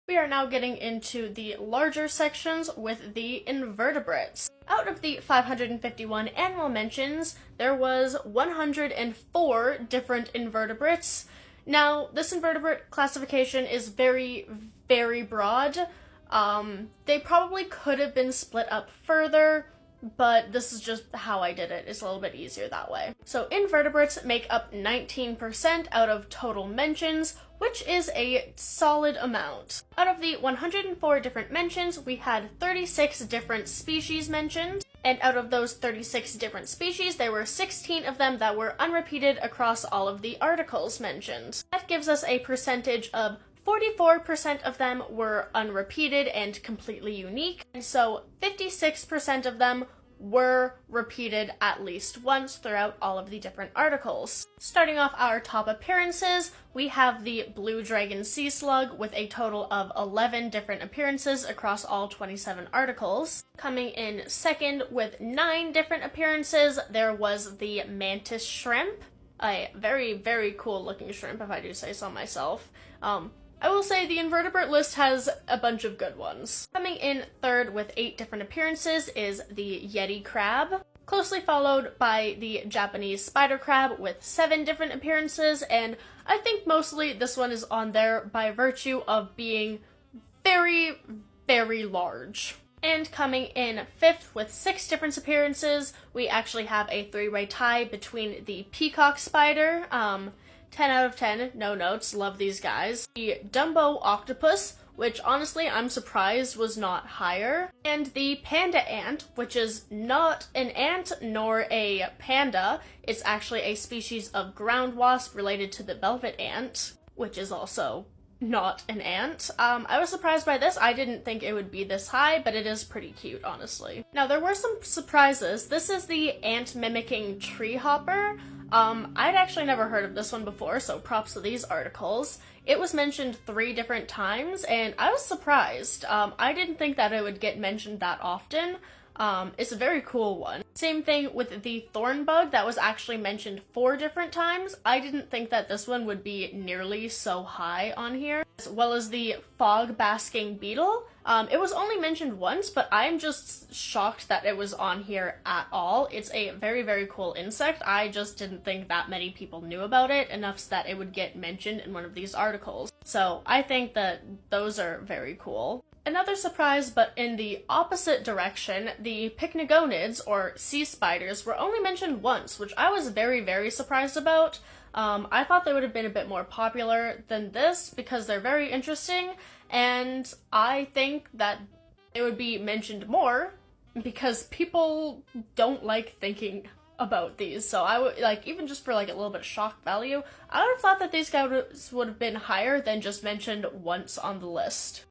We are now getting into the larger sections with the invertebrates. Out of the 551 animal mentions, there was 104 different invertebrates. Now, this invertebrate classification is very, very broad. They probably could have been split up further, but this is just how I did it. It's a little bit easier that way. So invertebrates make up 19% out of total mentions, which is a solid amount. Out of the 104 different mentions, we had 36 different species mentioned, and out of those 36 different species, there were 16 of them that were unrepeated across all of the articles mentioned. That gives us a percentage of 44% of them were unrepeated and completely unique, and so 56% of them were repeated at least once throughout all of the different articles. Starting off our top appearances, we have the blue dragon sea slug with a total of 11 different appearances across all 27 articles. Coming in second with 9 different appearances, there was the mantis shrimp, a very, very cool looking shrimp if I do say so myself. I will say the invertebrate list has a bunch of good ones. Coming in third with 8 different appearances is the yeti crab, closely followed by the Japanese spider crab with 7 different appearances, and I think mostly this one is on there by virtue of being very, very large. And coming in fifth with 6 different appearances, we actually have a 3-way tie between the peacock spider, 10 out of 10, no notes, love these guys. The Dumbo octopus, which honestly I'm surprised was not higher. And the panda ant, which is not an ant nor a panda. It's actually a species of ground wasp related to the velvet ant, which is also not an ant. I was surprised by this. I didn't think it would be this high, but it is pretty cute, honestly. Now, there were some surprises. This is the ant-mimicking tree hopper. I'd actually never heard of this one before, so props to these articles. It was mentioned 3 different times, and I was surprised. I didn't think that it would get mentioned that often. It's a very cool one. Same thing with the thorn bug that was actually mentioned 4 different times. I didn't think that this one would be nearly so high on here. As well as the fog basking beetle. It was only mentioned once, but I'm just shocked that it was on here at all. It's a very, very cool insect. I just didn't think that many people knew about it enough that it would get mentioned in one of these articles. So I think that those are very cool. Another surprise, but in the opposite direction, the pycnogonids, or sea spiders, were only mentioned once, which I was very, very surprised about. I thought they would have been a bit more popular than this because they're very interesting, and I think that they would be mentioned more because people don't like thinking about these. So I would, like, even just for like a little bit of shock value, I would have thought that these guys would have been higher than just mentioned once on the list.